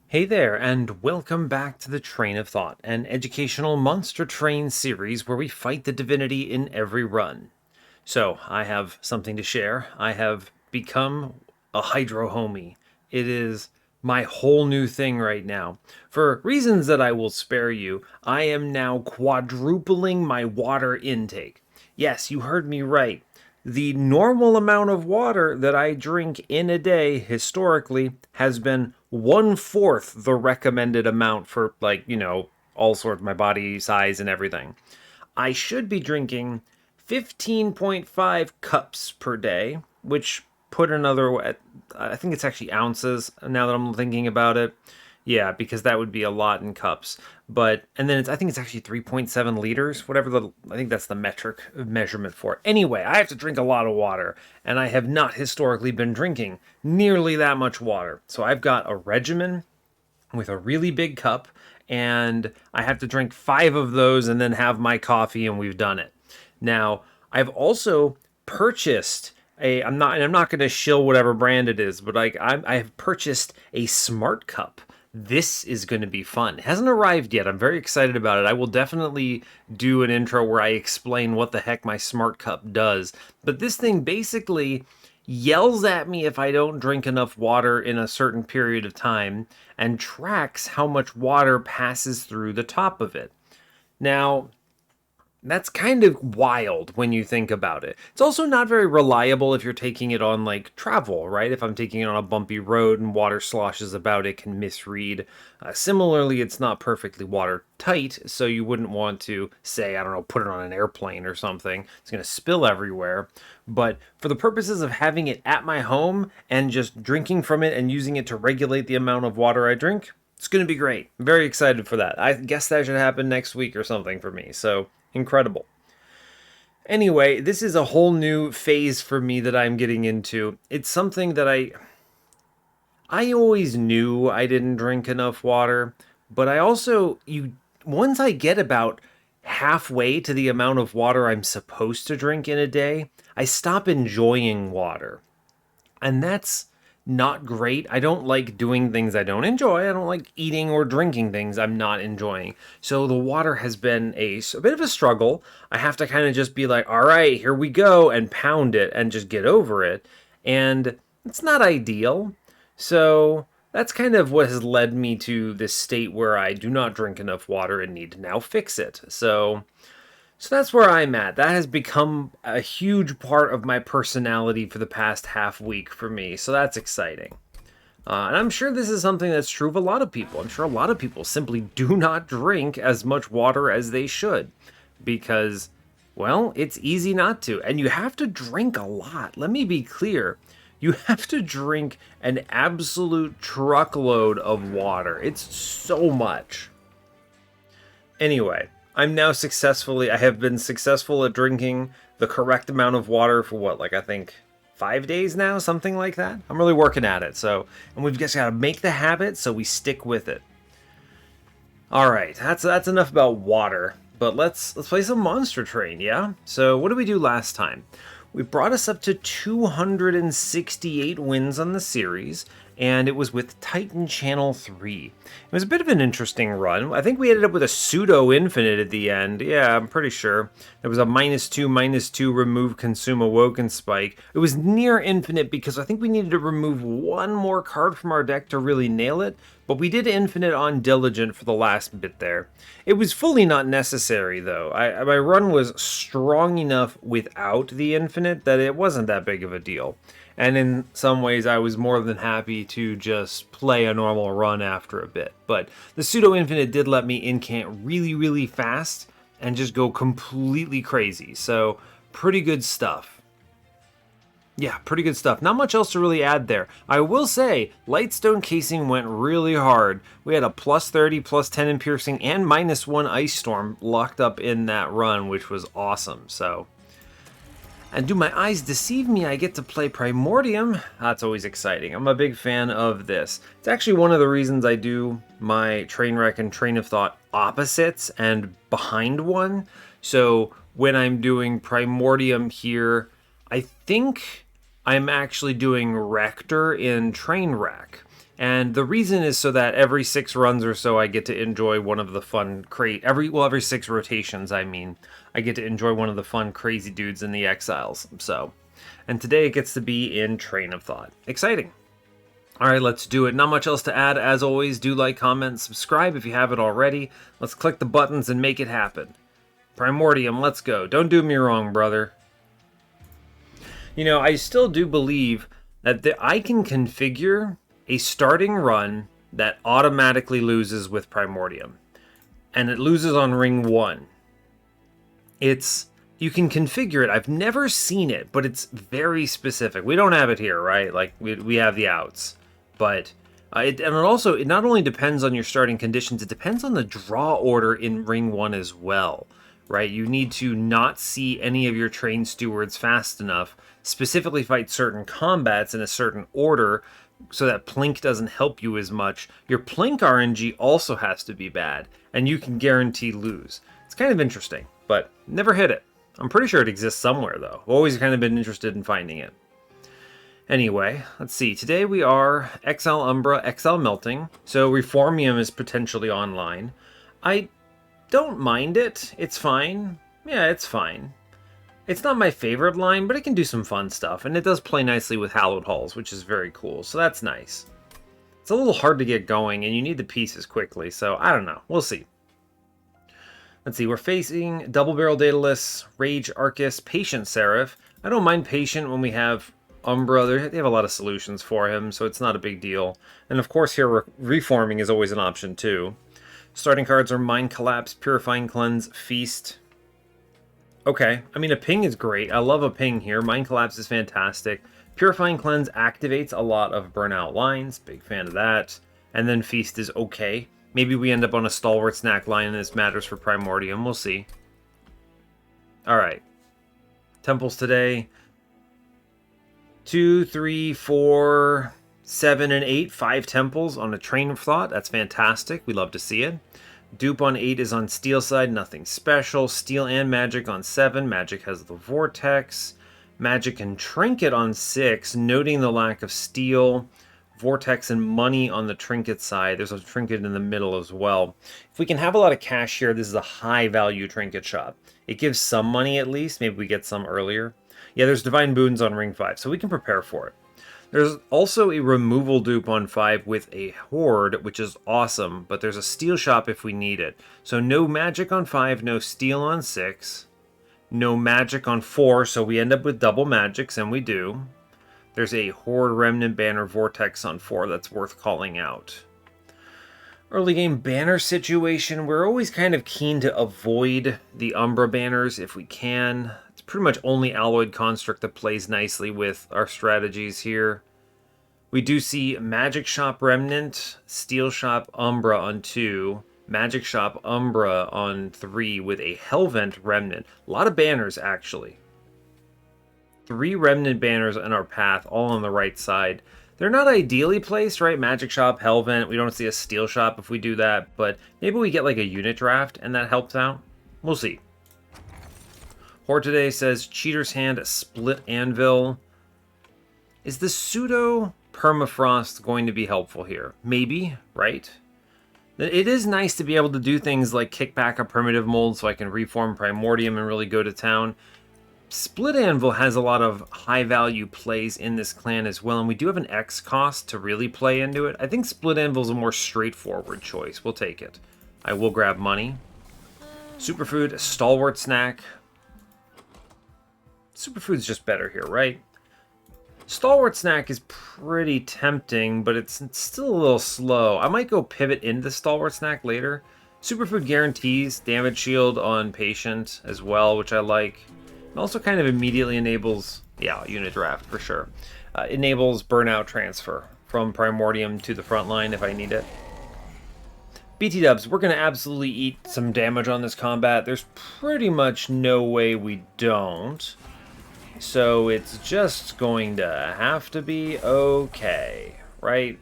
Hey there, and welcome back to the Train of Thought, an educational monster train series where we fight the divinity in every run. So, I have something to share. I have become a hydro homie. It is my whole new thing right now. For reasons that I will spare you, I am now quadrupling my water intake. Yes, you heard me right. The normal amount of water that I drink in a day historically has been one fourth the recommended amount for, all sorts of my body size and everything. I should be drinking 15.5 cups per day, which put another, I think it's actually ounces now that I'm thinking about it. Yeah, because that would be a lot in cups. But, and then I think it's actually 3.7 liters, I think that's the metric measurement for it. Anyway, I have to drink a lot of water, and I have not historically been drinking nearly that much water. So I've got a regimen with a really big cup, and I have to drink five of those and then have my coffee, and we've done it. Now, I've also purchased I'm not going to shill whatever brand it is, but I have purchased a smart cup. This is going to be fun. It hasn't arrived yet. I'm very excited about it. I will definitely do an intro where I explain what the heck my smart cup does. But this thing basically yells at me if I don't drink enough water in a certain period of time and tracks how much water passes through the top of it. Now, that's kind of wild when you think about it. It's also not very reliable if you're taking it on like travel, right? If I'm taking it on a bumpy road and water sloshes about, it can misread. Similarly, it's not perfectly watertight, so you wouldn't want to say, I don't know, put it on an airplane or something. It's going to spill everywhere. But for the purposes of having it at my home and just drinking from it and using it to regulate the amount of water I drink, it's going to be great. I'm very excited for that. I guess that should happen next week or something for me. So incredible. Anyway, this is a whole new phase for me that I'm getting into. It's something that I always knew I didn't drink enough water, but I also you once I get about halfway to the amount of water I'm supposed to drink in a day, I stop enjoying water. And that's not great. I don't like doing things I don't enjoy. I don't like eating or drinking things I'm not enjoying. So the water has been a bit of a struggle. I have to kind of just be like, all right, here we go, and pound it and just get over it. And it's not ideal. So that's kind of what has led me to this state where I do not drink enough water and need to now fix it. So that's where I'm at. That has become a huge part of my personality for the past half week for me. So that's exciting. And I'm sure this is something that's true of a lot of people. I'm sure a lot of people simply do not drink as much water as they should because, well, it's easy not to. And you have to drink a lot. Let me be clear. You have to drink an absolute truckload of water. It's so much. Anyway, I have been successful at drinking the correct amount of water for what, like I think 5 days now, something like that. I'm really working at it. And we've just got to make the habit so we stick with it. All right, that's enough about water. But let's play some Monster Train, yeah? So what did we do last time? We brought us up to 268 wins on the series, and it was with Titan Channel 3. It was a bit of an interesting run. I think we ended up with a pseudo infinite at the end. Yeah, I'm pretty sure. There was a -2/-2 remove consume awoken spike. It was near infinite because I think we needed to remove one more card from our deck to really nail it, but we did infinite on Diligent for the last bit there. It was fully not necessary though. My run was strong enough without the infinite that it wasn't that big of a deal. And in some ways, I was more than happy to just play a normal run after a bit. But the pseudo infinite did let me incant really, really fast and just go completely crazy. So, pretty good stuff. Yeah, pretty good stuff. Not much else to really add there. I will say, Lightstone Casing went really hard. We had a +30, +10 in Piercing, and -1 Ice Storm locked up in that run, which was awesome. So, and do my eyes deceive me? I get to play Primordium. That's always exciting. I'm a big fan of this. It's actually one of the reasons I do my Trainwreck and Train of Thought opposites and behind one. So when I'm doing Primordium here, I think I'm actually doing Rector in Trainwreck And the reason is so that every 6 runs or so I get to enjoy one of the fun every 6 rotations, I mean, I get to enjoy one of the fun crazy dudes in the Exiles. So, and today it gets to be in Train of Thought. Exciting. All right, let's do it. Not much else to add. As always, do like, comment, subscribe if you haven't already. Let's click the buttons and make it happen. Primordium, let's go. Don't do me wrong, brother. You know, I still do believe that I can configure a starting run that automatically loses with Primordium. And it loses on ring 1. You can configure it. I've never seen it, but it's very specific. We don't have it here, right? Like, we have the outs. But, it not only depends on your starting conditions, it depends on the draw order in ring 1 as well, right? You need to not see any of your train stewards fast enough, specifically fight certain combats in a certain order, so that Plink doesn't help you as much. Your Plink RNG also has to be bad, and you can guarantee lose. It's kind of interesting, but never hit it. I'm pretty sure it exists somewhere, though. I've always kind of been interested in finding it. Anyway, let's see. Today we are Exile Umbra, Exile Melting, so Reformium is potentially online. I don't mind it. It's fine. Yeah, it's fine. It's not my favorite line, but it can do some fun stuff, and it does play nicely with Hallowed Halls, which is very cool, so that's nice. It's a little hard to get going, and you need the pieces quickly, so I don't know. We'll see. Let's see, we're facing Double Barrel Daedalus, Rage Arcus, Patient Seraph. I don't mind Patient when we have Umbra. They have a lot of solutions for him, so it's not a big deal. And of course here, Reforming is always an option too. Starting cards are Mind Collapse, Purifying Cleanse, Feast. Okay, I mean, a ping is great. I love a ping here. Mind Collapse is fantastic. Purifying Cleanse activates a lot of burnout lines. Big fan of that. And then Feast is okay. Maybe we end up on a Stalwart Snack line and this matters for Primordium. We'll see. Alright. Temples today. 2, 3, 4, 7, and 8. 5 temples on a Train of Thought. That's fantastic. We love to see it. Dupe on 8 is on Steel side, nothing special. Steel and Magic on 7. Magic has the Vortex. Magic and Trinket on 6, noting the lack of Steel. Vortex and Money on the Trinket side. There's a Trinket in the middle as well. If we can have a lot of cash here, this is a high value Trinket shop. It gives some money at least. Maybe we get some earlier. Yeah, there's Divine Boons on ring 5, so we can prepare for it. There's also a removal dupe on 5 with a Horde, which is awesome, but there's a Steel shop if we need it. So no Magic on 5, no Steel on 6, no Magic on 4, so we end up with double Magics, and we do. There's a Horde Remnant Banner Vortex on 4 that's worth calling out. Early game banner situation, we're always kind of keen to avoid the Umbra banners if we can. Pretty much only Alloyed Construct that plays nicely with our strategies here. We do see Magic Shop Remnant, Steel Shop Umbra on 2, Magic Shop Umbra on 3 with a Hellvent Remnant. A lot of banners, actually. 3 Remnant banners in our path, all on the right side. They're not ideally placed, right? Magic Shop, Hellvent. We don't see a Steel Shop if we do that, but maybe we get like a unit draft and that helps out. We'll see. Horde today says Cheater's Hand, Split Anvil. Is the pseudo permafrost going to be helpful here? Maybe, right? It is nice to be able to do things like kick back a primitive mold so I can reform Primordium and really go to town. Split Anvil has a lot of high value plays in this clan as well, and we do have an X cost to really play into it. I think Split Anvil is a more straightforward choice. We'll take it. I will grab money. Superfood, Stalwart Snack. Superfood's just better here, right? Stalwart Snack is pretty tempting, but it's still a little slow. I might go pivot into Stalwart Snack later. Superfood guarantees damage shield on Patient as well, which I like. It also kind of immediately enables, yeah, unit draft for sure. Enables burnout transfer from Primordium to the front line if I need it. BT dubs, we're going to absolutely eat some damage on this combat. There's pretty much no way we don't. So it's just going to have to be okay, right?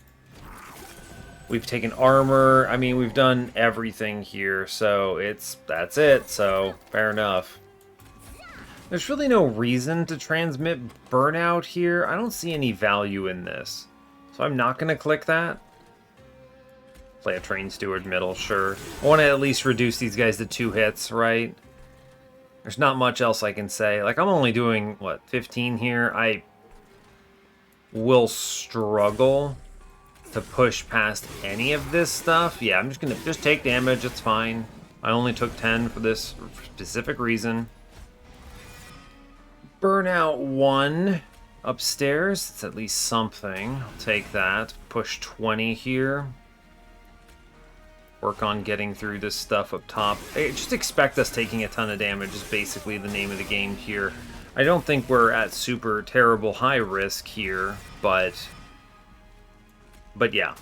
We've taken armor. I mean, we've done everything here, so that's it. So fair enough. There's really no reason to transmit burnout here. I don't see any value in this. So I'm not going to click that. play a Train Steward middle, sure. I want to at least reduce these guys to 2 hits, right? There's not much else I can say. Like, I'm only doing, what, 15 here? I will struggle to push past any of this stuff. Yeah, I'm just gonna take damage, it's fine. I only took 10 for this specific reason. Burnout 1 upstairs. It's at least something. I'll take that. Push 20 here. Work on getting through this stuff up top. Just expect us taking a ton of damage is basically the name of the game here. I don't think we're at super terrible high risk here, but yeah.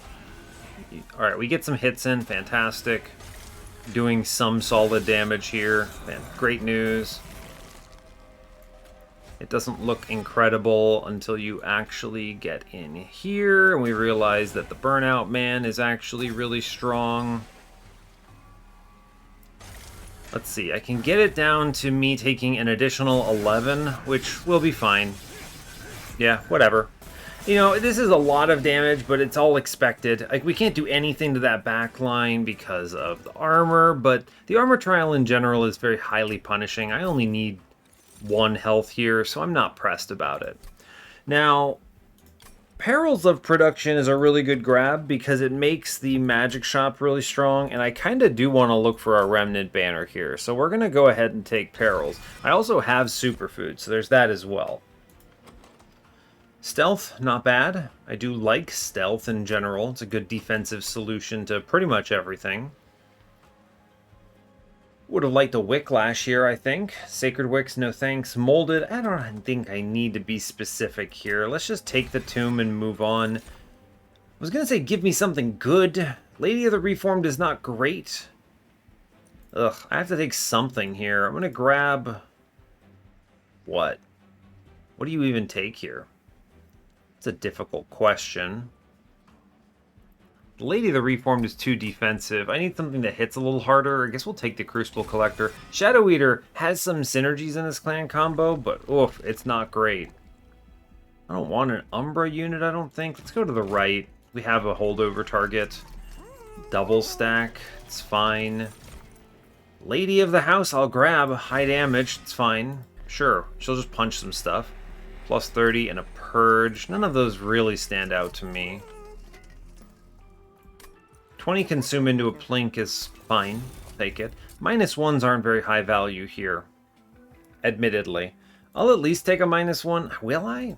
Alright, we get some hits in. Fantastic. Doing some solid damage here. Man, great news. It doesn't look incredible until you actually get in here, and we realize that the Burnout Man is actually really strong. Let's see, I can get it down to me taking an additional 11, which will be fine. Yeah, whatever. You know, this is a lot of damage, but it's all expected. Like, we can't do anything to that back line because of the armor, but the armor trial in general is very highly punishing. I only need 1 health here, so I'm not pressed about it. Now, Perils of Production is a really good grab because it makes the magic shop really strong, and I kind of do want to look for a Remnant banner here, so we're going to go ahead and take Perils. I also have Superfood, so there's that as well. Stealth, not bad. I do like stealth in general. It's a good defensive solution to pretty much everything. Would have liked a Wicklash here, I think. Sacred Wicks, no thanks. Molded, I don't think I need to be specific here. Let's just take the tomb and move on. I was going to say give me something good. Lady of the Reformed is not great. Ugh, I have to take something here. I'm going to grab... What? What do you even take here? It's a difficult question. Lady of the Reformed is too defensive. I need something that hits a little harder. I guess we'll take the Crucible Collector. Shadow Eater has some synergies in this clan combo, but oof, it's not great. I don't want an Umbra unit, I don't think. Let's go to the right. We have a holdover target. Double stack. It's fine. Lady of the House, I'll grab. High damage. It's fine. Sure. She'll just punch some stuff. Plus 30 and a Purge. None of those really stand out to me. 20 consume into a Plink is fine. Take it. -1s aren't very high value here. Admittedly. I'll at least take a -1. Will I?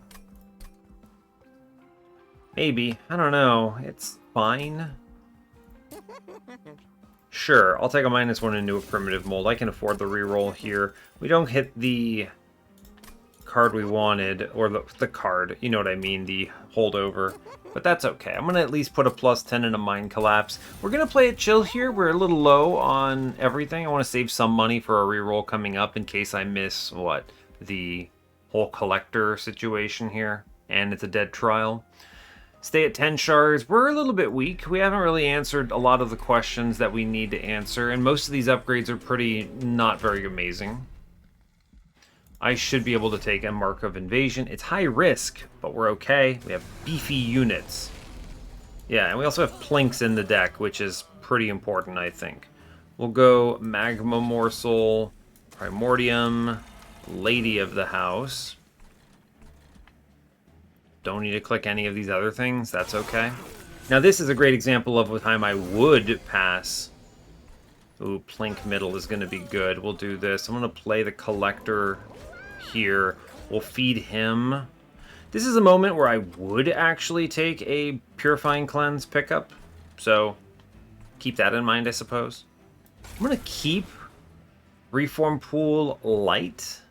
Maybe. I don't know. It's fine. Sure, I'll take a -1 into a Primitive Mold. I can afford the reroll here. We don't hit the card we wanted, or the card, you know what I mean, the holdover. But that's okay. I'm going to at least put a +10 in a Mind Collapse. We're going to play it chill here. We're a little low on everything. I want to save some money for a reroll coming up in case I miss, what, the whole collector situation here. And it's a dead trial. Stay at 10 shards. We're a little bit weak. We haven't really answered a lot of the questions that we need to answer. And most of these upgrades are pretty not very amazing. I should be able to take a Mark of Invasion. It's high risk, but we're okay. We have beefy units. Yeah, and we also have Plinks in the deck, which is pretty important, I think. We'll go Magma Morsel, Primordium, Lady of the House. Don't need to click any of these other things. That's okay. Now, this is a great example of a time I would pass. Ooh, Plink middle is going to be good. We'll do this. I'm going to play the Collector here. We'll feed him. This is a moment where I would actually take a Purifying Cleanse pickup. So, keep that in mind, I suppose. I'm going to keep Reform Pool light.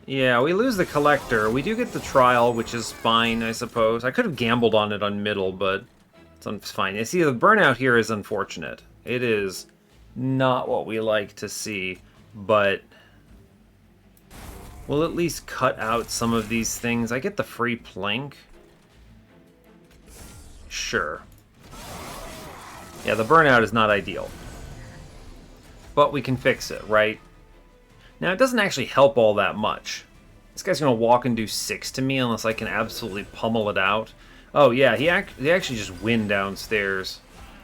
Yeah, we lose the Collector. We do get the Trial, which is fine, I suppose. I could have gambled on it on middle, but it's fine. You see, the burnout here is unfortunate. It is not what we like to see, but we'll at least cut out some of these things. I get the free Plank. Sure. Yeah, the burnout is not ideal. But we can fix it, right? Now, it doesn't actually help all that much. This guy's going to walk and do 6 to me unless I can absolutely pummel it out. Oh, yeah, they actually just win downstairs.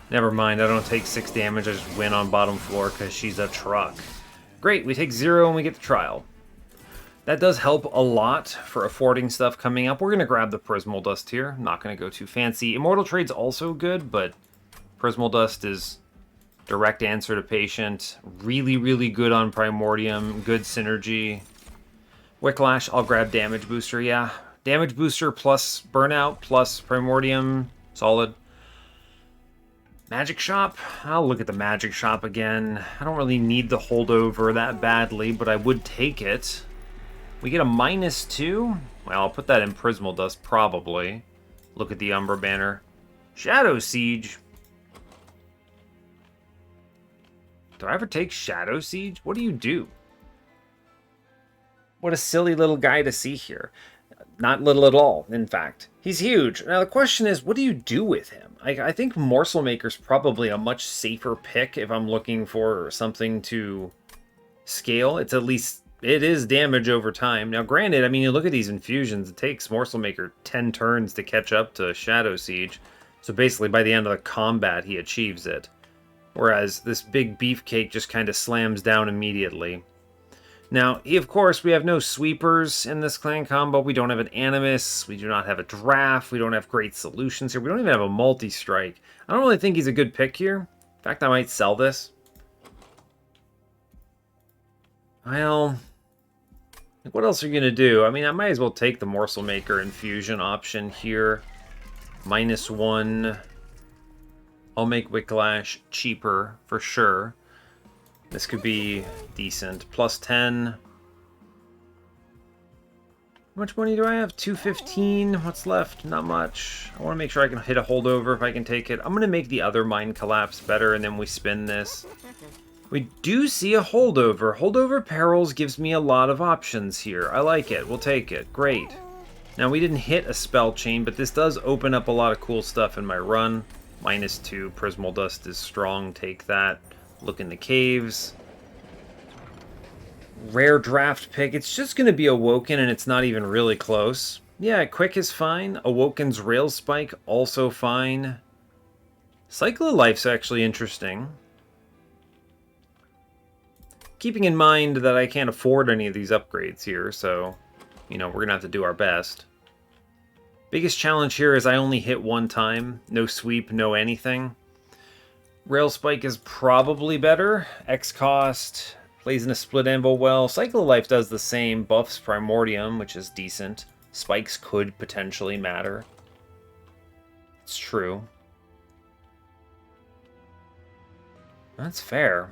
Never mind, I don't take 6 damage, I just win on bottom floor because she's a truck. Great, we take 0 and we get the trial. That does help a lot for affording stuff coming up. We're going to grab the Prismal Dust here. Not going to go too fancy. Immortal Trade's also good, but Prismal Dust is direct answer to Patient. Really, really good on Primordium. Good synergy. Wicklash, I'll grab Damage Booster, yeah. Damage Booster plus Burnout plus Primordium. Solid. Magic Shop? I'll look at the Magic Shop again. I don't really need the holdover that badly, but I would take it. We get a -2? Well, I'll put that in Prismal Dust, probably. Look at the Umbra banner. Shadow Siege. Do I ever take Shadow Siege? What do you do? What a silly little guy to see here. Not little at all, in fact. He's huge. Now the question is, what do you do with him? I think Morsel Maker's probably a much safer pick if I'm looking for something to scale. It's at least... It is damage over time. Now, granted, I mean, you look at these infusions, it takes Morsel Maker 10 turns to catch up to Shadow Siege. So basically, by the end of the combat, he achieves it. Whereas this big beefcake just kind of slams down immediately. Now, of course, we have no sweepers in this clan combo. We don't have an Animus. We do not have a draft. We don't have great solutions here. We don't even have a multi-strike. I don't really think he's a good pick here. In fact, I might sell this. Well... what else are you going to do? I mean, I might as well take the Morsel Maker infusion option here. -1. I'll make Wicklash cheaper, for sure. This could be decent. +10. How much money do I have? 215. What's left? Not much. I want to make sure I can hit a holdover if I can take it. I'm going to make the other Mind Collapse better, and then we spin this. We do see a holdover. Holdover Perils gives me a lot of options here. I like it. We'll take it. Great. Now, we didn't hit a spell chain, but this does open up a lot of cool stuff in my run. -2. Prismal Dust is strong. Take that. Look in the caves. Rare draft pick. It's just going to be Awoken, and it's not even really close. Yeah, Quick is fine. Awoken's Rail Spike, also fine. Cycle of Life's actually interesting. Keeping in mind that I can't afford any of these upgrades here, so, you know, we're going to have to do our best. Biggest challenge here is I only hit one time. No sweep, no anything. Rail Spike is probably better. X cost, plays in a split anvil well. Cycle of Life does the same. Buffs Primordium, which is decent. Spikes could potentially matter. It's true. That's fair.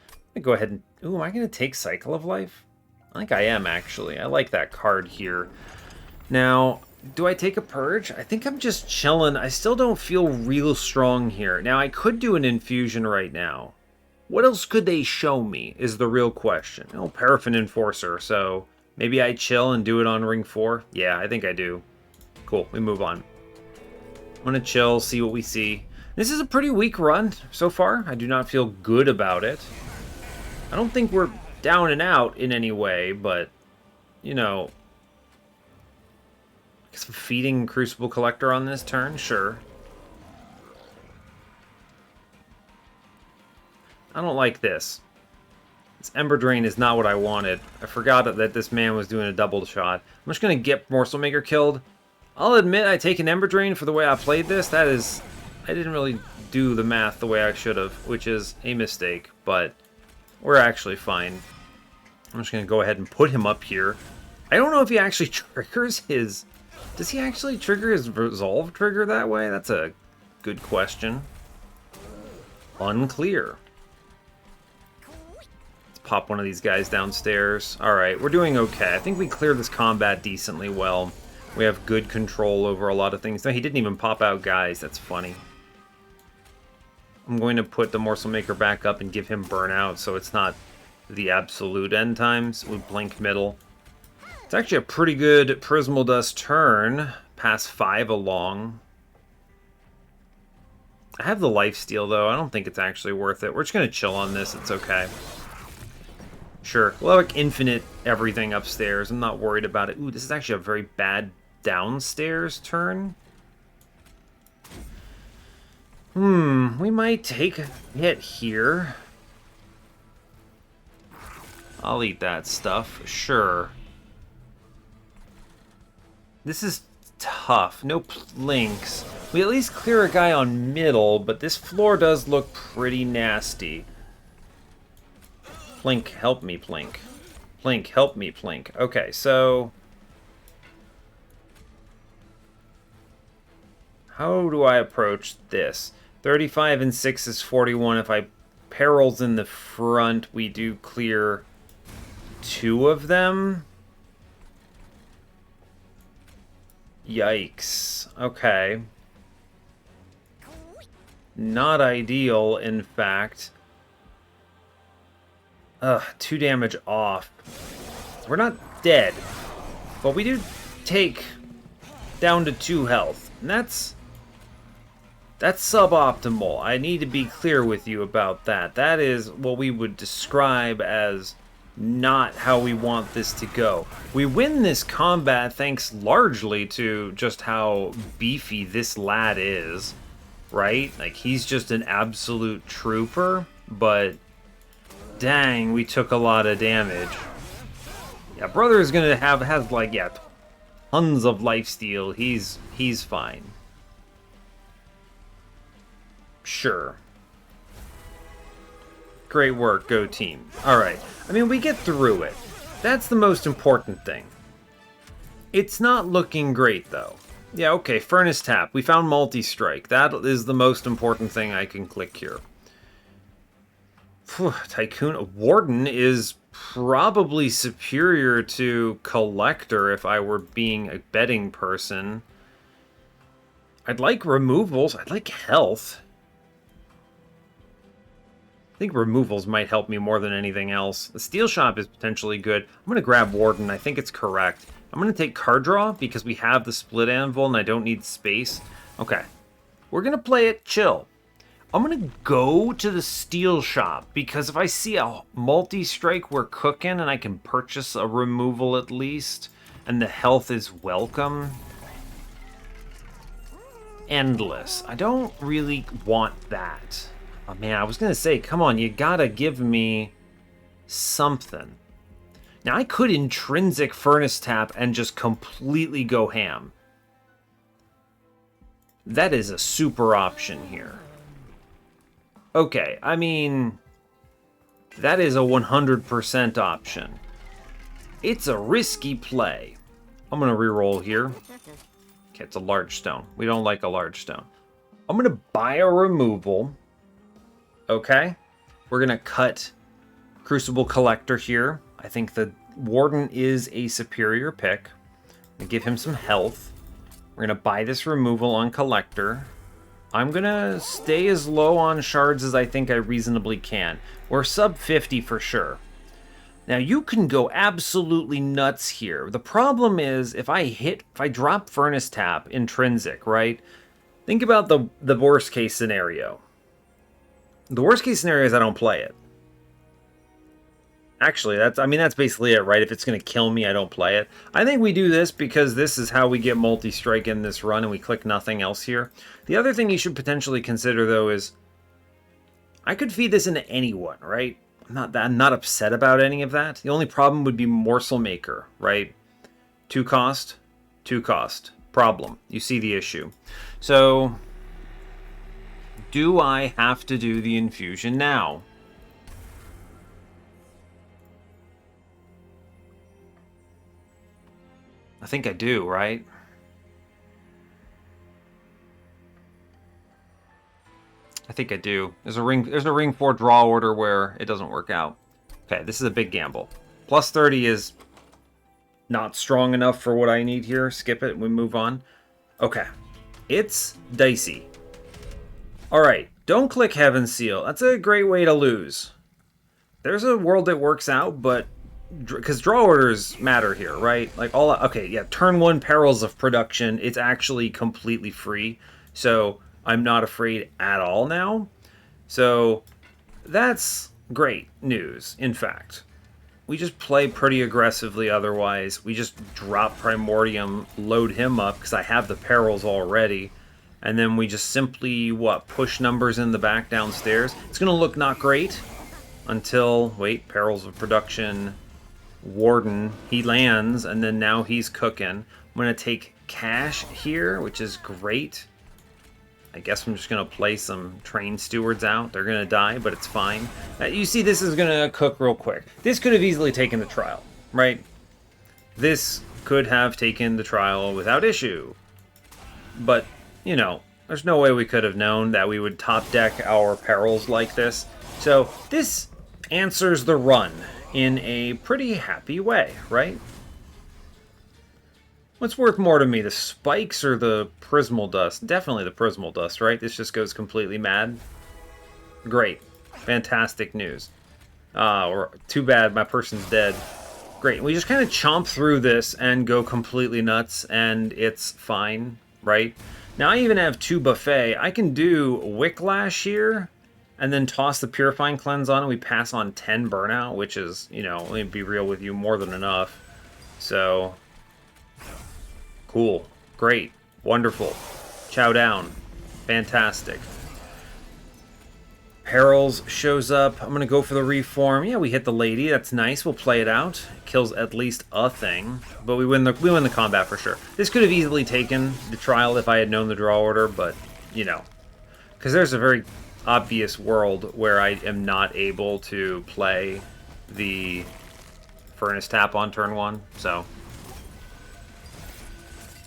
I'm going to go ahead and... Ooh, am I going to take Cycle of Life? I think I am, actually. I like that card here. Now, do I take a Purge? I think I'm just chilling. I still don't feel real strong here. Now, I could do an Infusion right now. What else could they show me is the real question. Oh, Paraffin Enforcer, so maybe I chill and do it on Ring 4? Yeah, I think I do. Cool, we move on. I'm going to chill, see what we see. This is a pretty weak run so far. I do not feel good about it. I don't think we're down and out in any way, but, you know... I guess I'm feeding Crucible Collector on this turn? Sure. I don't like this. This Ember Drain is not what I wanted. I forgot that this man was doing a double shot. I'm just going to get Morsel Maker killed. I'll admit I take an Ember Drain for the way I played this. That is... I didn't really do the math the way I should have, which is a mistake, but we're actually fine. I'm just going to go ahead and put him up here. I don't know if he actually triggers his... Does he actually trigger his Resolve trigger that way? That's a good question. Unclear. Let's pop one of these guys downstairs. Alright, we're doing okay. I think we cleared this combat decently well. We have good control over a lot of things. No, he didn't even pop out guys. That's funny. I'm going to put the Morsel Maker back up and give him Burnout so it's not the absolute end times with Blink Middle. It's actually a pretty good Prismal Dust turn. Pass 5 along. I have the lifesteal, though. I don't think it's actually worth it. We're just going to chill on this. It's okay. Sure. We'll have like infinite everything upstairs. I'm not worried about it. Ooh, this is actually a very bad downstairs turn. We might take a hit here. I'll eat that stuff, sure. This is tough. No plinks. We at least clear a guy on middle, but this floor does look pretty nasty. Plink, help me, Plink. Plink, help me, Plink. Okay, so... how do I approach this? 35 and 6 is 41. If I perils in the front, we do clear 2 of them. Yikes. Okay. Not ideal, in fact. 2 damage off. We're not dead, but we do take down to 2 health. And that's suboptimal. I need to be clear with you about that. That is what we would describe as not how we want this to go. We win this combat thanks largely to just how beefy this lad is, right? Like, he's just an absolute trooper, but dang, we took a lot of damage. Yeah, brother is gonna has like, yeah, tons of lifesteal. He's fine. Sure. Great work, go team. Alright, I mean, we get through it. That's the most important thing. It's not looking great, though. Yeah, okay, Furnace Tap. We found Multi-Strike. That is the most important thing I can click here. Phew, Tycoon. Warden is probably superior to Collector if I were being a betting person. I'd like removals. I'd like health. I think removals might help me more than anything else. The Steel Shop is potentially good. I'm going to grab Warden. I think it's correct. I'm going to take card draw because we have the Split Anvil and I don't need space. Okay. We're going to play it chill. I'm going to go to the Steel Shop because if I see a multi-strike, we're cooking and I can purchase a removal at least. And the health is welcome. Endless. I don't really want that. Oh man, I was gonna say, come on, you gotta give me something. Now, I could intrinsic Furnace Tap and just completely go ham. That is a super option here. Okay, I mean, that is a 100% option. It's a risky play. I'm gonna reroll here. Okay, it's a large stone. We don't like a large stone. I'm gonna buy a removal. Okay, we're going to cut Crucible Collector here. I think the Warden is a superior pick. I'm going to give him some health. We're going to buy this removal on Collector. I'm going to stay as low on shards as I think I reasonably can. We're sub 50 for sure. Now, you can go absolutely nuts here. The problem is, if I drop Furnace Tap intrinsic, right? Think about the worst case scenario. The worst case scenario is I don't play it. Actually, that's basically it, right? If it's going to kill me, I don't play it. I think we do this because this is how we get multi-strike in this run and we click nothing else here. The other thing you should potentially consider, though, is I could feed this into anyone, right? I'm not upset about any of that. The only problem would be Morsel Maker, right? 2 cost, 2 cost. Problem. You see the issue. So... do I have to do the infusion now? I think I do, right? I think I do. There's a ring 4 draw order where it doesn't work out. Okay, this is a big gamble. Plus 30 is not strong enough for what I need here. Skip it, we move on. Okay. It's dicey. Alright, don't click Heaven's Seal. That's a great way to lose. There's a world that works out, but... because draw orders matter here, right? Like, okay, yeah, turn 1 Perils of Production. It's actually completely free. So, I'm not afraid at all now. So, that's great news, in fact. We just play pretty aggressively otherwise. We just drop Primordium, load him up, because I have the Perils already. And then we just simply, what, push numbers in the back downstairs. It's going to look not great until, wait, Perils of Production, Warden, he lands, and then now he's cooking. I'm going to take cash here, which is great. I guess I'm just going to play some train stewards out. They're going to die, but it's fine. You see, this is going to cook real quick. This could have easily taken the trial, right? This could have taken the trial without issue. But, you know, there's no way we could have known that we would top deck our perils like this. So this answers the run in a pretty happy way, right? What's worth more to me, the spikes or the prismal dust? Definitely the prismal dust, right? This just goes completely mad. Great. Fantastic news. Or too bad my person's dead. Great. We just kind of chomp through this and go completely nuts, and it's fine, right? Now I even have 2 buffet. I can do Wicklash here, and then toss the Purifying Cleanse on, and we pass on 10 Burnout, which is, you know, let me be real with you, more than enough. So, cool. Great. Wonderful. Chow down. Fantastic. Perils shows up. I'm going to go for the reform. Yeah, we hit the lady. That's nice. We'll play it out. Kills at least a thing. But we win the combat for sure. This could have easily taken the trial if I had known the draw order, but, you know. Because there's a very obvious world where I am not able to play the Furnace Tap on turn 1. So,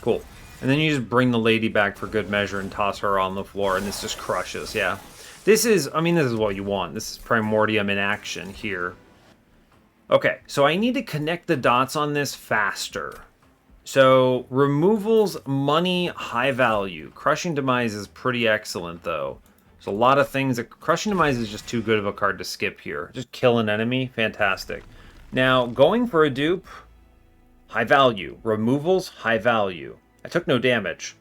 cool. And then you just bring the lady back for good measure and toss her on the floor, and this just crushes, yeah. This is, I mean, this is what you want. This is Primordium in action here. Okay, so I need to connect the dots on this faster. So, removals, money, high value. Crushing Demise is pretty excellent, though. There's a lot of things that... Crushing Demise is just too good of a card to skip here. Just kill an enemy, fantastic. Now, going for a dupe, high value. Removals, high value. I took no damage.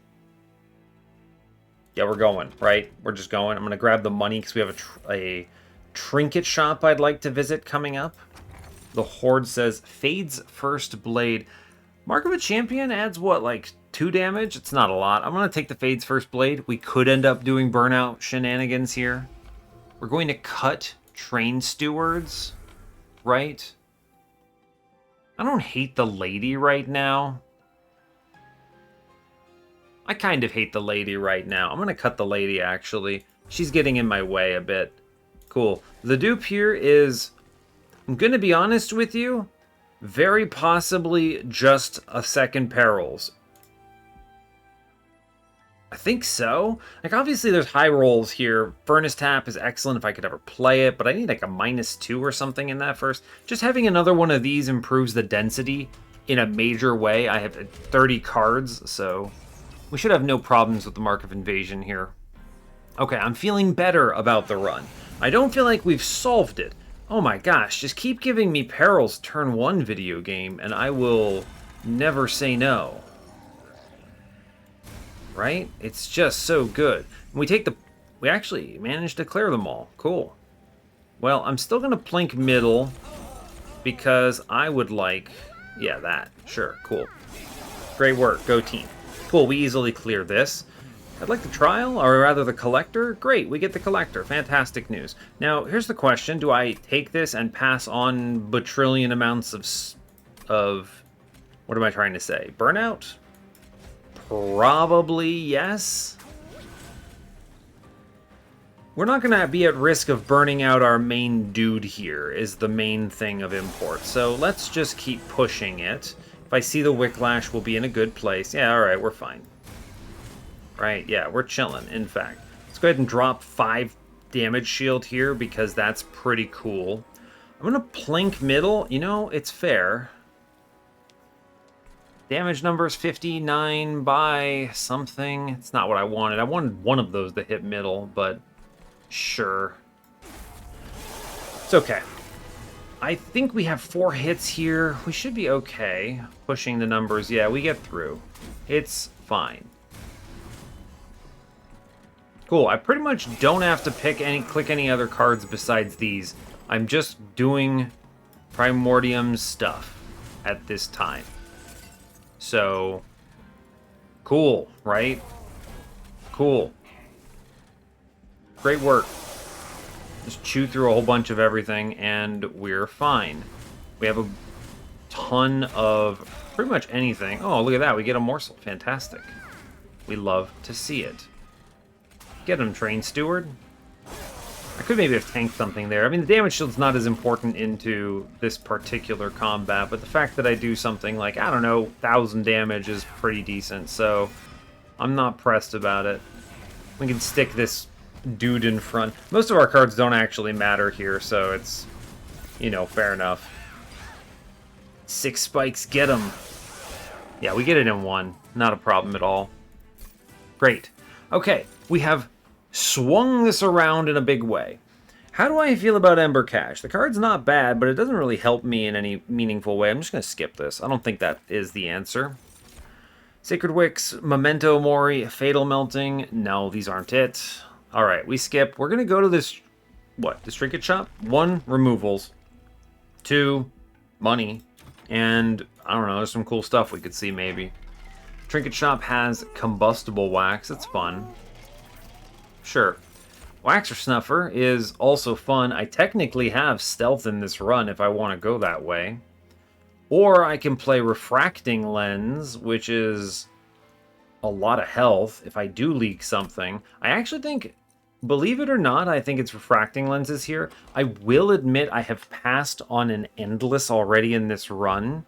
Yeah, we're going, right? We're just going. I'm going to grab the money because we have a trinket shop I'd like to visit coming up. The Horde says, Fade's First Blade. Mark of a Champion adds, what, like 2 damage? It's not a lot. I'm going to take the Fade's First Blade. We could end up doing burnout shenanigans here. We're going to cut Train Stewards, right? I don't hate the lady right now. I kind of hate the lady right now. I'm going to cut the lady, actually. She's getting in my way a bit. Cool. The dupe here is, I'm going to be honest with you, very possibly just a second Perils. I think so. Like, obviously there's high rolls here. Furnace Tap is excellent if I could ever play it, but I need like a -2 or something in that first. Just having another one of these improves the density in a major way. I have 30 cards, so... we should have no problems with the Mark of Invasion here. Okay, I'm feeling better about the run. I don't feel like we've solved it. Oh my gosh, just keep giving me Perils turn 1 video game, and I will never say no. Right? It's just so good. We actually managed to clear them all. Cool. Well, I'm still going to plink middle, because I would like... yeah, that. Sure, cool. Great work, go team. Cool, we easily clear this. I'd like the trial, or rather the collector. Great, we get the collector. Fantastic news. Now, here's the question. Do I take this and pass on bajillion amounts of... what am I trying to say? Burnout? Probably yes. We're not going to be at risk of burning out our main dude here, is the main thing of import. So let's just keep pushing it. If I see the Wicklash, we'll be in a good place. Yeah, alright, we're fine. Right, yeah, we're chilling, in fact. Let's go ahead and drop 5 damage shield here, because that's pretty cool. I'm going to plink middle. You know, it's fair. Damage number is 59 by something. It's not what I wanted. I wanted one of those to hit middle, but sure. It's okay. I think we have 4 hits here. We should be okay. Pushing the numbers. Yeah, we get through. It's fine. Cool. I pretty much don't have to click any other cards besides these. I'm just doing Primordium stuff at this time. So, cool, right? Cool. Great work. Just chew through a whole bunch of everything, and we're fine. We have a ton of pretty much anything. Oh, look at that. We get a morsel. Fantastic. We love to see it. Get him, Train Steward. I could maybe have tanked something there. I mean, the damage shield's not as important into this particular combat, but the fact that I do something like, I don't know, 1,000 damage is pretty decent, so I'm not pressed about it. We can stick this dude in front. Most of our cards don't actually matter here, so it's, you know, fair enough. 6 spikes, get him. Yeah, we get it in 1. Not a problem at all. Great. Okay, we have swung this around in a big way. How do I feel about Ember Cache? The card's not bad, but it doesn't really help me in any meaningful way. I'm just going to skip this. I don't think that is the answer. Sacred Wicks, Memento Mori, Fatal Melting. No, these aren't it. Alright, we skip. We're going to go to this, what, this trinket shop? 1, removals. 2, money. And, I don't know, there's some cool stuff we could see, maybe. Trinket shop has combustible wax. It's fun. Sure. Waxer Snuffer is also fun. I technically have stealth in this run if I want to go that way. Or I can play Refracting Lens, which is a lot of health if I do leak something. I actually think, believe it or not, I think it's Refracting Lenses here. I will admit I have passed on an Endless already in this run.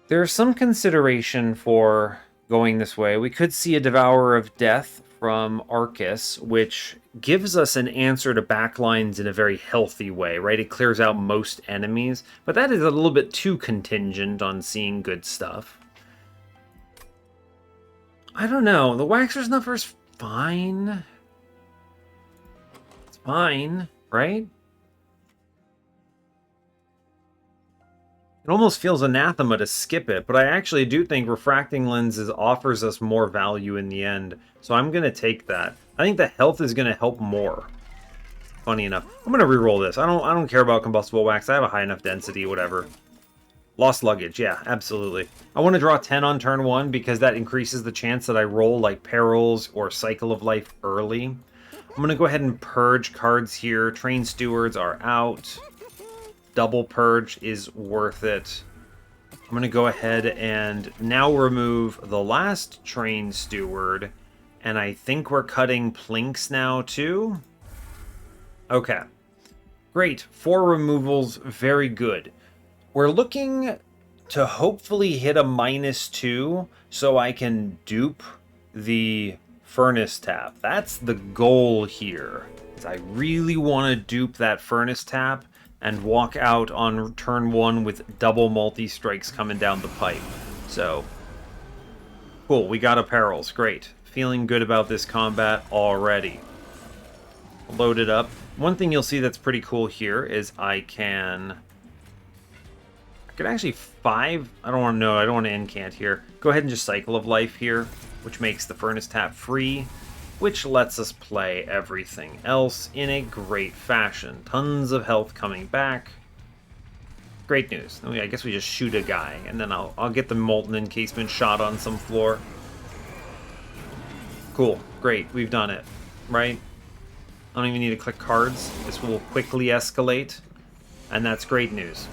There's some consideration for going this way. We could see a Devourer of Death from Arcus, which gives us an answer to backlines in a very healthy way, right? It clears out most enemies, but that is a little bit too contingent on seeing good stuff. I don't know. The Waxer Snuffer's fine. It's fine, right? It almost feels anathema to skip it, but I actually do think Refracting Lenses offers us more value in the end, so I'm going to take that. I think the health is going to help more. Funny enough. I'm going to reroll this. I don't care about Combustible Wax. I have a high enough density, whatever. Lost Luggage, yeah, absolutely. I want to draw 10 on turn 1 because that increases the chance that I roll like Perils or Cycle of Life early. I'm going to go ahead and purge cards here. Train Stewards are out. Double Purge is worth it. I'm going to go ahead and now remove the last Train Steward. And I think we're cutting Plinks now too. Okay. Great. 4 removals. Very good. We're looking to hopefully hit a -2 so I can dupe the Furnace Tap. That's the goal here. I really want to dupe that Furnace Tap and walk out on turn 1 with double multi-strikes coming down the pipe. So, cool, we got a Perils, great. Feeling good about this combat already. Load it up. One thing you'll see that's pretty cool here is I could actually I don't want to incant here. Go ahead and just Cycle of Life here, which makes the Furnace Tap free, which lets us play everything else in a great fashion. Tons of health coming back. Great news. I guess we just shoot a guy, and then I'll get the Molten Encasement shot on some floor. Cool. Great. We've done it. Right? I don't even need to click cards. This will quickly escalate, and that's great news.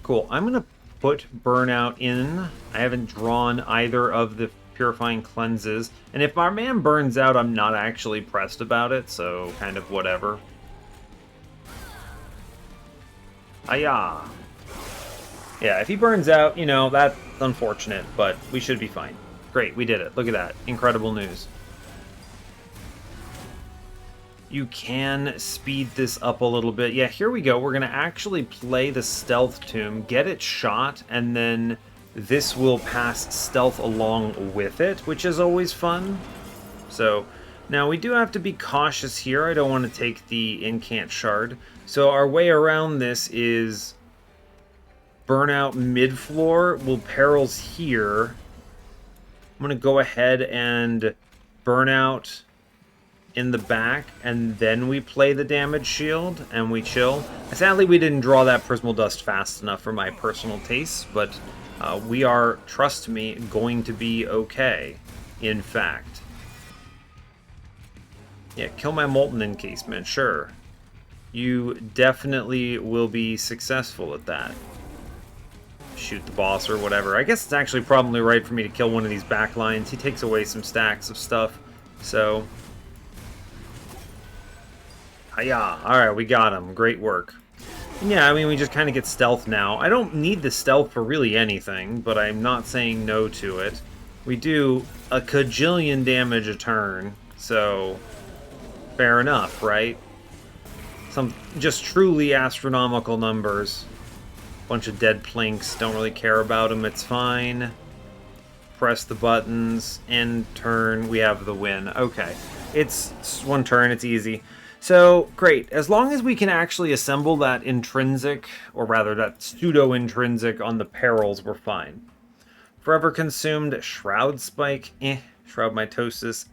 Cool. I'm going to put Burnout in. I haven't drawn either of the Purifying Cleanses, and if our man burns out, I'm not actually pressed about it, so kind of whatever. Ayah! Yeah, if he burns out, you know, that's unfortunate, but we should be fine. Great, we did it. Look at that. Incredible news. You can speed this up a little bit. Yeah, here we go. We're going to actually play the Stealth Tomb, get it shot, and then this will pass stealth along with it, which is always fun. So, now we do have to be cautious here. I don't want to take the Incant Shard. So our way around this is Burnout mid-floor. We'll Perils here. I'm going to go ahead and Burnout in the back, and then we play the damage shield, and we chill. Sadly, we didn't draw that Prismal Dust fast enough for my personal taste, but We are, trust me, going to be okay, in fact. Yeah, kill my Molten Encasement, sure. You definitely will be successful at that. Shoot the boss or whatever. I guess it's actually probably right for me to kill one of these back lines. He takes away some stacks of stuff, so... Hiya! Alright, we got him. Great work. And yeah, I mean, we just kind of get stealth now. I don't need the stealth for really anything, but I'm not saying no to it. We do a cajillion damage a turn, so... Fair enough, right? Some just truly astronomical numbers. Bunch of dead planks, don't really care about them, it's fine. Press the buttons, end turn, we have the win. Okay, it's one turn, it's easy. So, great, as long as we can actually assemble that intrinsic, or rather that pseudo-intrinsic on the perils, we're fine. Forever Consumed, Shroud Spike, Shroud Mitosis,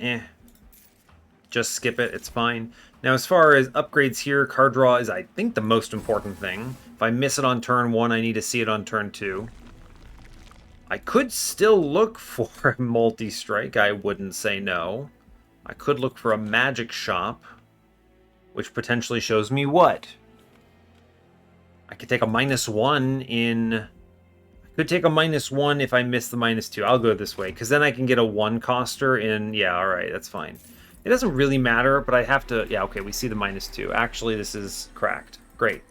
Just skip it, it's fine. Now, as far as upgrades here, card draw is, I think, the most important thing. If I miss it on turn 1, I need to see it on turn 2. I could still look for a multi-strike, I wouldn't say no. I could look for a magic shop, which potentially shows me what? I could take a -1 in... I could take a -1 if I miss the -2. I'll go this way, because then I can get a 1-coster in... Yeah, alright, that's fine. It doesn't really matter, but I have to... Yeah, okay, we see the -2. Actually, this is cracked. Great.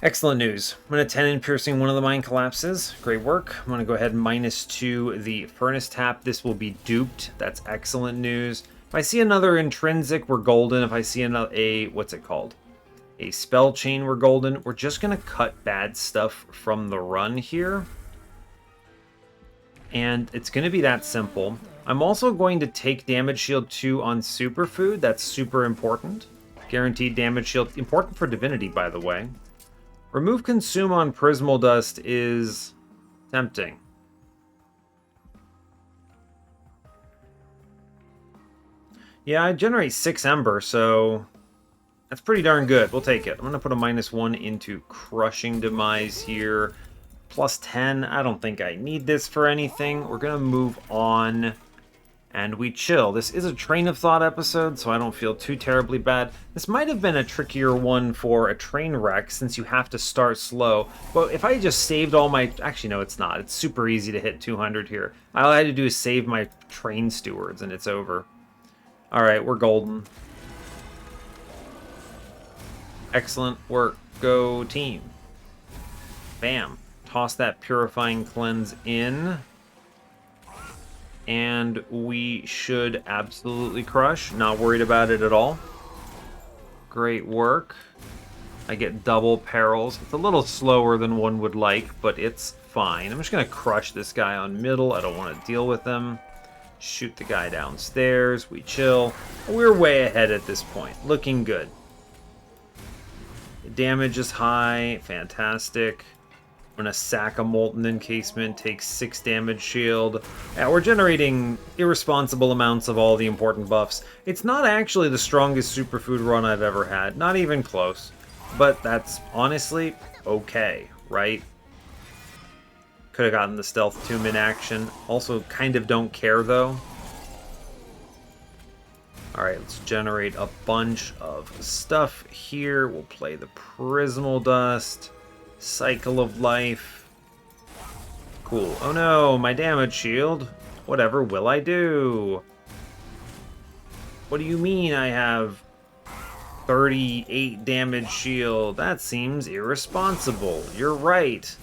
Excellent news. I'm going to 10 in piercing one of the mine collapses. Great work. I'm going to go ahead and -2 the furnace tap. This will be duped. That's excellent news. If I see another intrinsic, we're golden. If I see another... what's it called? A spell chain, we're golden. We're just going to cut bad stuff from the run here. And it's going to be that simple. I'm also going to take damage shield 2 on superfood. That's super important. Guaranteed damage shield. Important for Divinity, by the way. Remove consume on Prismal Dust is tempting. Yeah, I generate 6 Ember, so that's pretty darn good. We'll take it. I'm going to put a -1 into Crushing Demise here. +10. I don't think I need this for anything. We're going to move on. And we chill. This is a Train of Thought episode, so I don't feel too terribly bad. This might have been a trickier one for a train wreck, since you have to start slow. But if I just saved all my... Actually, no, it's not. It's super easy to hit 200 here. All I had to do is save my train stewards, and it's over. Alright, we're golden. Excellent work. Go team. Bam. Toss that Purifying Cleanse in. And we should absolutely crush. Not worried about it at all. Great work. I get double perils. It's a little slower than one would like, but it's fine. I'm just going to crush this guy on middle. I don't want to deal with him. Shoot the guy downstairs. We chill. We're way ahead at this point. Looking good. The damage is high. Fantastic. I'm going to sack a Molten Encasement, take 6 damage shield. Yeah, we're generating irresponsible amounts of all the important buffs. It's not actually the strongest superfood run I've ever had. Not even close. But that's honestly okay, right? Could have gotten the Stealth Tomb in action. Also kind of don't care though. Alright, let's generate a bunch of stuff here. We'll play the Prismal Dust. Cycle of Life. Cool. Oh no, my damage shield. Whatever will I do? What do you mean I have 38 damage shield? That seems irresponsible. You're right.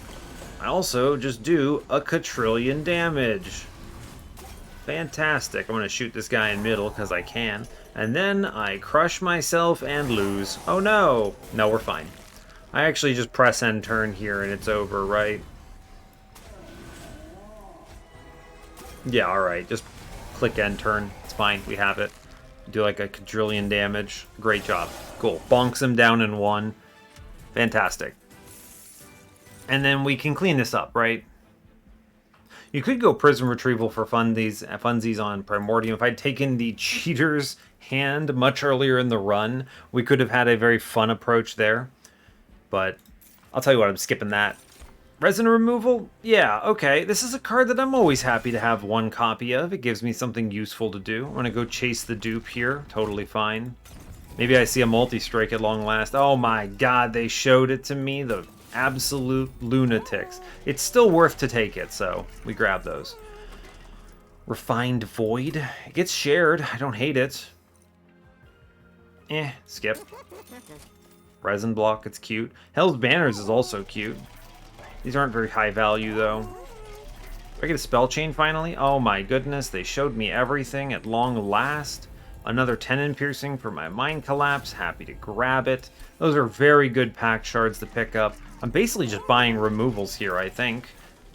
I also just do a quadrillion damage. Fantastic. I'm going to shoot this guy in middle because I can. And then I crush myself and lose. Oh no. No, we're fine. I actually just press end turn here and it's over, right? Yeah, alright. Just click end turn. It's fine. We have it. Do like a quadrillion damage. Great job. Cool. Bonks him down in 1. Fantastic. And then we can clean this up, right? You could go Prism Retrieval for funsies on Primordium. If I'd taken the Cheater's Hand much earlier in the run, we could have had a very fun approach there. But I'll tell you what, I'm skipping that. Resin removal? Yeah, okay. This is a card that I'm always happy to have one copy of. It gives me something useful to do. I'm going to go chase the dupe here. Totally fine. Maybe I see a multi-strike at long last. Oh my god, they showed it to me. The absolute lunatics. It's still worth to take it, so we grab those. Refined Void. It gets shared. I don't hate it. Skip. Resin Block, it's cute. Hell's Banners is also cute. These aren't very high value, though. Do I get a Spell Chain finally? Oh my goodness, they showed me everything at long last. Another Tenon Piercing for my Mind Collapse. Happy to grab it. Those are very good pack shards to pick up. I'm basically just buying removals here, I think.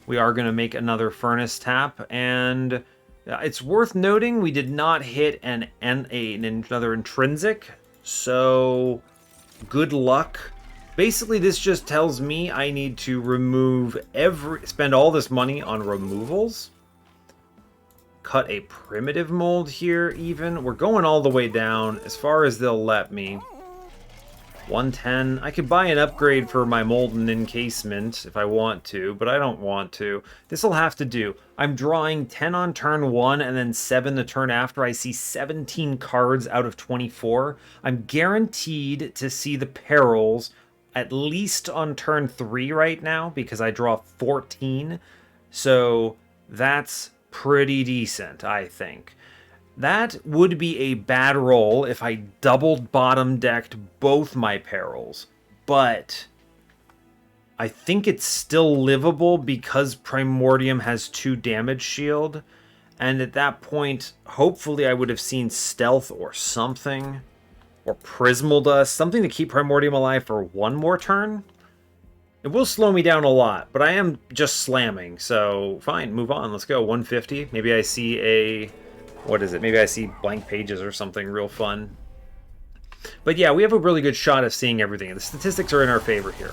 We are going to make another Furnace Tap, and it's worth noting we did not hit another Intrinsic, so good luck. Basically, this just tells me I need to spend all this money on removals. Cut a primitive mold here, even. We're going all the way down as far as they'll let me. 110. I could buy an upgrade for my Molten Encasement if I want to, but I don't want to. This will have to do. I'm drawing 10 on turn 1 and then 7 the turn after. I see 17 cards out of 24. I'm guaranteed to see the perils at least on turn 3 right now because I draw 14. So that's pretty decent, I think. That would be a bad roll if I doubled bottom decked both my perils, but I think it's still livable because Primordium has 2 damage shield, and at that point, hopefully I would have seen Stealth or something, or Prismal Dust, something to keep Primordium alive for one more turn. It will slow me down a lot, but I am just slamming, so fine, move on, let's go. 150, maybe I see a... what is it? Maybe I see blank pages or something real fun. But yeah, we have a really good shot of seeing everything. The statistics are in our favor here.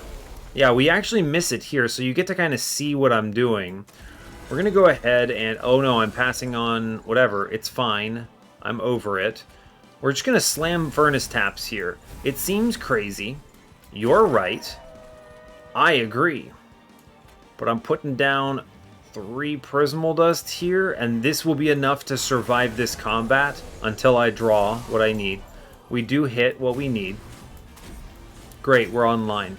Yeah, we actually miss it here, so you get to kind of see what I'm doing. We're going to go ahead and... oh no, I'm passing on whatever. It's fine. I'm over it. We're just going to slam Furnace Taps here. It seems crazy. You're right. I agree. But I'm putting down 3 Prismal Dust here, and this will be enough to survive this combat until I draw what I need. We do hit what we need. Great, we're online.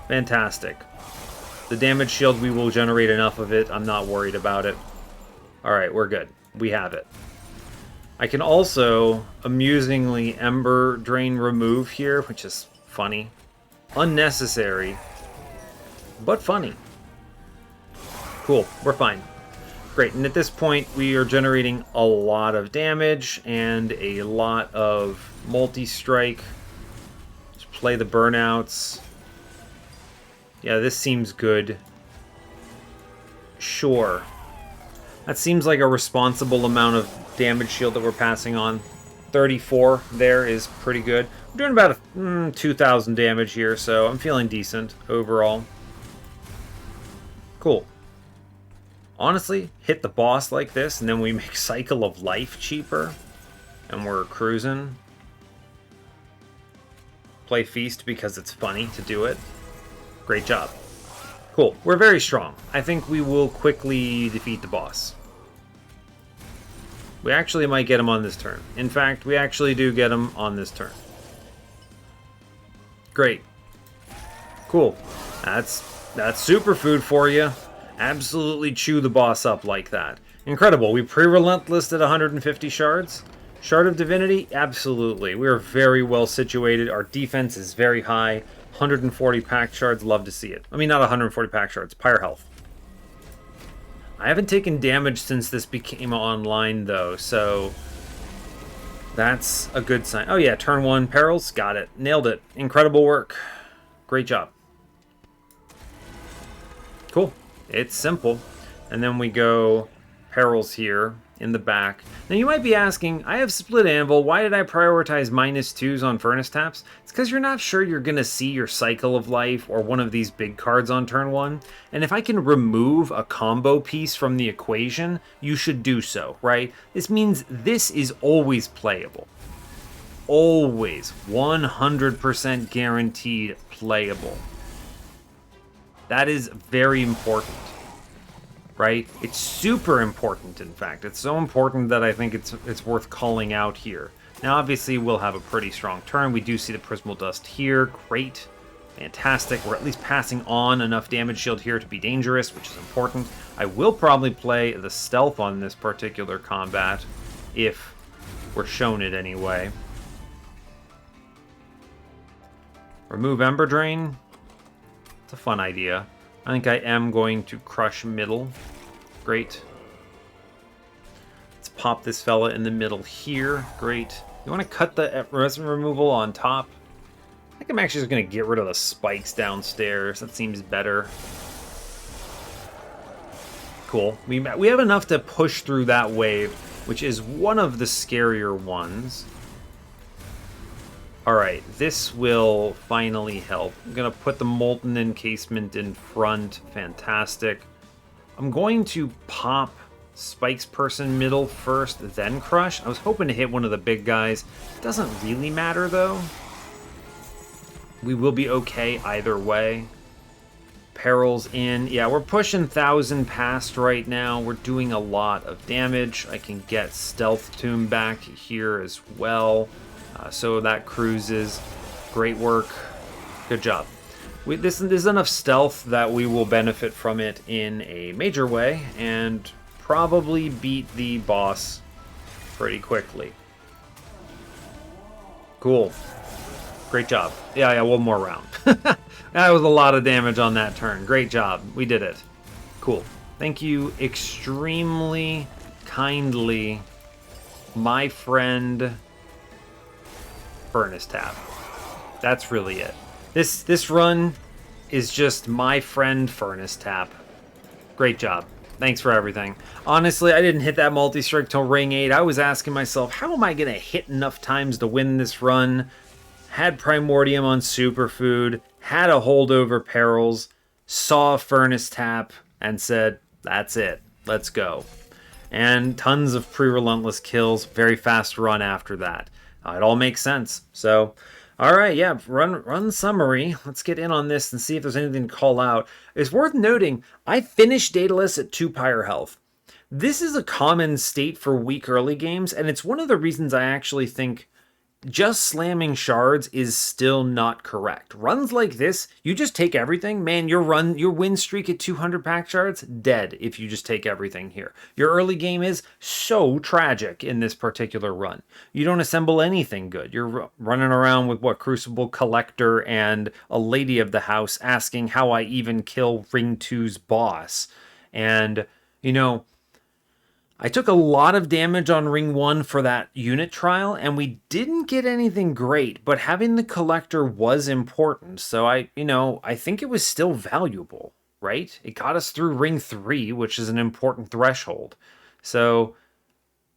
Fantastic. The damage shield, we will generate enough of it. I'm not worried about it. Alright, we're good. We have it. I can also, amusingly, Ember Drain remove here, which is funny. Unnecessary, but funny. Cool, we're fine. Great, and at this point we are generating a lot of damage and a lot of multi-strike. Just play the burnouts. Yeah, this seems good. Sure. That seems like a responsible amount of damage shield that we're passing on. 34 there is pretty good. We're doing about 2,000 damage here, so I'm feeling decent overall. Cool. Honestly, hit the boss like this, and then we make Cycle of Life cheaper, and we're cruising. Play Feast because it's funny to do it. Great job. Cool. We're very strong. I think we will quickly defeat the boss. We actually might get him on this turn. In fact, we actually do get him on this turn. Great. Cool. That's superfood for you. Absolutely chew the boss up like that. Incredible. We pre-relentless at 150 shards. Shard of Divinity? Absolutely. We are very well situated. Our defense is very high. 140 pack shards. Love to see it. I mean, not 140 pack shards. Pyre health. I haven't taken damage since this became online, though, so that's a good sign. Oh yeah, turn 1, perils, got it. Nailed it. Incredible work. Great job. Cool. It's simple. And then we go perils here in the back. Now you might be asking, I have Split Anvil, why did I prioritize -2s on Furnace Taps? It's because you're not sure you're going to see your Cycle of Life or one of these big cards on turn 1. And if I can remove a combo piece from the equation, you should do so, right? This means this is always playable. Always. 100% guaranteed playable. That is very important, right? It's super important, in fact. It's so important that I think it's worth calling out here. Now, obviously, we'll have a pretty strong turn. We do see the Prismal Dust here. Great. Fantastic. We're at least passing on enough damage shield here to be dangerous, which is important. I will probably play the Stealth on this particular combat, if we're shown it anyway. Remove Ember Drain. It's a fun idea. I think I am going to crush middle. Great. Let's pop this fella in the middle here. Great. You want to cut the resin removal on top? I think I'm actually just going to get rid of the spikes downstairs. That seems better. Cool. We have enough to push through that wave, which is one of the scarier ones. Alright, this will finally help. I'm going to put the Molten Encasement in front. Fantastic. I'm going to pop Spike's person middle first, then Crush. I was hoping to hit one of the big guys. It doesn't really matter, though. We will be okay either way. Perils in. Yeah, we're pushing 1,000 past right now. We're doing a lot of damage. I can get Stealth Tomb back here as well. So that cruises. Great work. Good job. This is enough stealth that we will benefit from it in a major way and probably beat the boss pretty quickly. Cool. Great job. Yeah, one more round. That was a lot of damage on that turn. Great job. We did it. Cool. Thank you extremely kindly, my friend Furnace Tap. That's really it. This run is just my friend Furnace Tap. Great job. Thanks for everything. Honestly, I didn't hit that multi-strike till ring 8. I was asking myself, how am I going to hit enough times to win this run? Had Primordium on Superfood, had a holdover Perils, saw a Furnace Tap, and said, that's it. Let's go. And tons of pre-relentless kills, very fast run after that. It all makes sense. So, all right, yeah, run summary. Let's get in on this and see if there's anything to call out. It's worth noting, I finished Daedalus at 2 Pyre health. This is a common state for weak early games, and it's one of the reasons I actually think just slamming shards is still not correct. Runs like this, you just take everything. Man, your win streak at 200 pack shards, dead if you just take everything here. Your early game is so tragic in this particular run. You don't assemble anything good. You're running around with, Crucible Collector and a Lady of the House asking how I even kill Ring 2's boss. And, I took a lot of damage on Ring 1 for that unit trial, and we didn't get anything great, but having the Collector was important, so I think it was still valuable, right? It got us through Ring 3, which is an important threshold. So,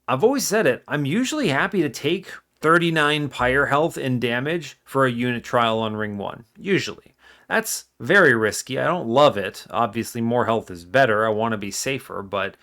I've always said it, I'm usually happy to take 39 Pyre health in damage for a unit trial on Ring 1, usually. That's very risky, I don't love it. Obviously, more health is better, I want to be safer, but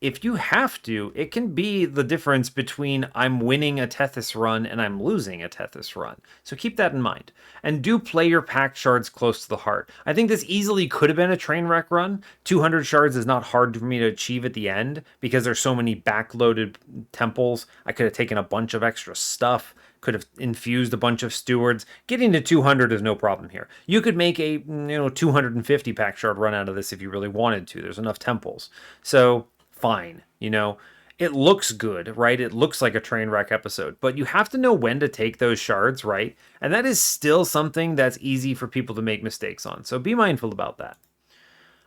if you have to, it can be the difference between I'm winning a Tethys run and I'm losing a Tethys run. So keep that in mind. And do play your packed shards close to the heart. I think this easily could have been a train wreck run. 200 shards is not hard for me to achieve at the end because there's so many backloaded temples. I could have taken a bunch of extra stuff. Could have infused a bunch of stewards. Getting to 200 is no problem here. You could make a 250 pack shard run out of this if you really wanted to. There's enough temples. So fine, it looks good, right? It looks like a train wreck episode, but you have to know when to take those shards, right? And that is still something that's easy for people to make mistakes on, so be mindful about that.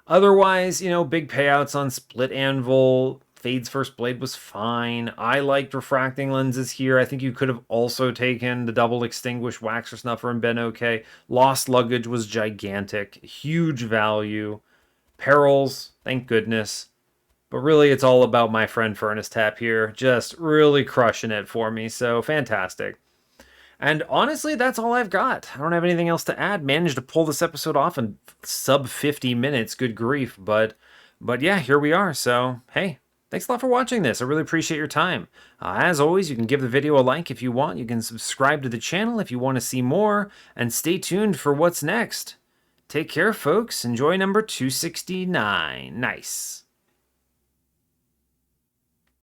Otherwise, big payouts on Split Anvil. Fade's First Blade was fine. I liked Refracting Lenses here. I think you could have also taken the Double Extinguish, Waxer Snuffer, and been okay. Lost Luggage was gigantic. Huge value. Perils, thank goodness. But really, it's all about my friend Furnace Tap here. Just really crushing it for me. So, fantastic. And honestly, that's all I've got. I don't have anything else to add. Managed to pull this episode off in sub 50 minutes. Good grief. But yeah, here we are. So, hey, thanks a lot for watching this. I really appreciate your time. As always, you can give the video a like if you want. You can subscribe to the channel if you want to see more. And stay tuned for what's next. Take care, folks. Enjoy number 269. Nice.